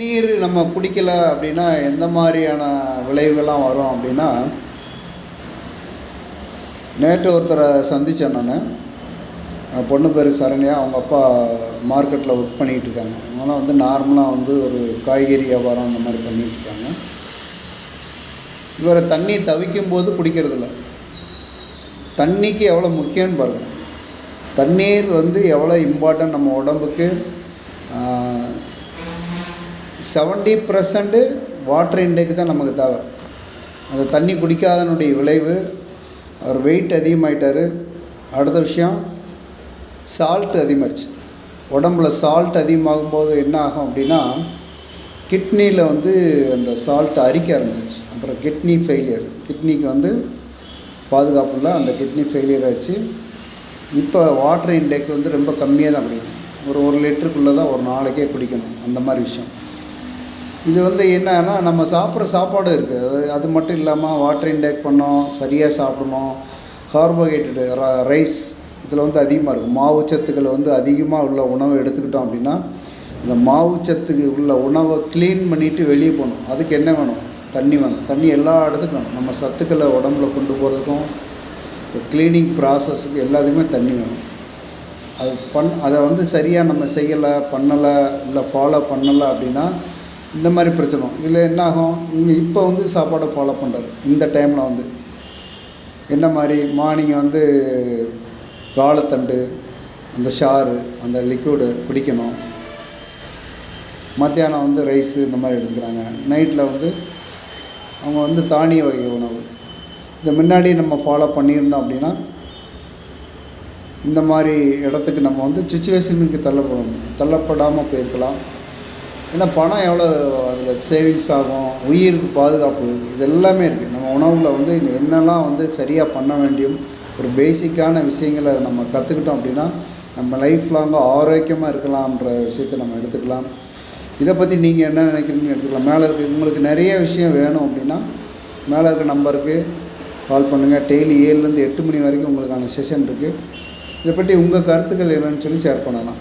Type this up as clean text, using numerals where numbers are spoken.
நீர் நம்ம குடிக்கலை அப்படின்னா எந்த மாதிரியான விளைவுகள்லாம் வரும் அப்படின்னா, நேற்று ஒருத்தரை சந்தித்தேன் நான். பொண்ணு பேர் சரண்யா. அவங்க அப்பா மார்க்கெட்டில் ஒர்க் பண்ணிகிட்ருக்காங்க. அதனால் நார்மலாக ஒரு காய்கறி வியாபாரம் அந்த மாதிரி பண்ணிகிட்ருக்காங்க. இவரை தண்ணி தவிக்கும்போது குடிக்கிறதில்ல. தண்ணிக்கு எவ்வளோ முக்கியம்னு பாருங்கள். தண்ணீர் எவ்வளோ இம்பார்ட்டன்ட் நம்ம உடம்புக்கு. 70% வாட்டர் இன்டேக்கு தான் நமக்கு தேவை. அந்த தண்ணி குடிக்காதனுடைய விளைவு அவர் வெயிட் அதிகமாகிட்டார். அடுத்த விஷயம், சால்ட் அதிகமாகிடுச்சு. உடம்புல சால்ட் அதிகமாகும்போது என்ன ஆகும் அப்படின்னா, கிட்னியில் அந்த சால்ட் அரிக்க ஆரம்பிச்சிச்சு. அப்புறம் கிட்னி ஃபெயிலியர், கிட்னிக்கு பாதுகாப்பு இல்லை, அந்த கிட்னி ஃபெயிலியர் ஆகிடுச்சு. இப்போ வாட்டர் இன்டேக் ரொம்ப கம்மியாக தான் குடிக்கணும். ஒரு 1 லிட்டருக்குள்ளே தான் ஒரு நாளைக்கே குடிக்கணும். அந்த மாதிரி விஷயம். இது என்னன்னா, நம்ம சாப்பிட்ற சாப்பாடு இருக்குது, அது மட்டும் இல்லாமல் வாட்டர் இன்டேக் பண்ணோம், சரியாக சாப்பிடணும். கார்போஹைட்ரேட்டு ரைஸ் இதில் அதிகமாக இருக்கும். மாவுச்சத்துக்கள் அதிகமாக உள்ள உணவை எடுத்துக்கிட்டோம் அப்படின்னா, இந்த மாவுச்சத்துக்கு உள்ள உணவை க்ளீன் பண்ணிவிட்டு வெளியே போகணும். அதுக்கு என்ன வேணும்? தண்ணி வேணும். தண்ணி எல்லா இடத்துக்கும் வேணும். நம்ம சத்துக்களை உடம்புல கொண்டு போகிறதுக்கும் க்ளீனிங் ப்ராசஸுக்கு எல்லாத்துக்குமே தண்ணி வேணும். அதை சரியாக நம்ம செய்யலை, பண்ணலை, இல்லை ஃபாலோ பண்ணலை அப்படின்னா இந்த மாதிரி பிரச்சனை. இதில் என்ன ஆகும்? இங்கே இப்போ சாப்பாடை ஃபாலோ பண்ணுறாரு. இந்த டைமில் என்ன மாதிரி மார்னிங் வாழைத்தண்டு, அந்த ஷாரு, அந்த லிக்விடு குடிக்கணும். மத்தியானம் ரைஸு இந்த மாதிரி எடுத்துக்கிறாங்க. நைட்டில் அவங்க தானிய வகை உணவு. இதை முன்னாடி நம்ம ஃபாலோ பண்ணியிருந்தோம் அப்படின்னா, இந்த மாதிரி இடத்துக்கு நம்ம சுச்சுவேஷனுக்கு தள்ளப்படாமல் போயிருக்கலாம். ஏன்னா பணம் எவ்வளோ அதில் சேவிங்ஸ் ஆகும், உயிருக்கு பாதுகாப்பு, இது எல்லாமே இருக்குது. நம்ம உணவில் என்னெல்லாம் சரியாக பண்ண வேண்டியும் ஒரு பேசிக்கான விஷயங்களை நம்ம கற்றுக்கிட்டோம் அப்படின்னா, நம்ம லைஃப் லாங்காக ஆரோக்கியமாக இருக்கலாம்ன்ற விஷயத்தை நம்ம எடுத்துக்கலாம். இதை பற்றி நீங்கள் என்ன நினைக்கிறீங்கன்னு எடுத்துக்கலாம். மேலே இருக்க உங்களுக்கு நிறைய விஷயம் வேணும் அப்படின்னா, மேலே இருக்க நம்பருக்கு கால் பண்ணுங்கள். டெய்லி 7லேருந்து 8 மணி வரைக்கும் உங்களுக்கான செஷன் இருக்குது. இதை பற்றி உங்கள் கருத்துக்கள் என்னன்னு சொல்லி ஷேர் பண்ணலாம்.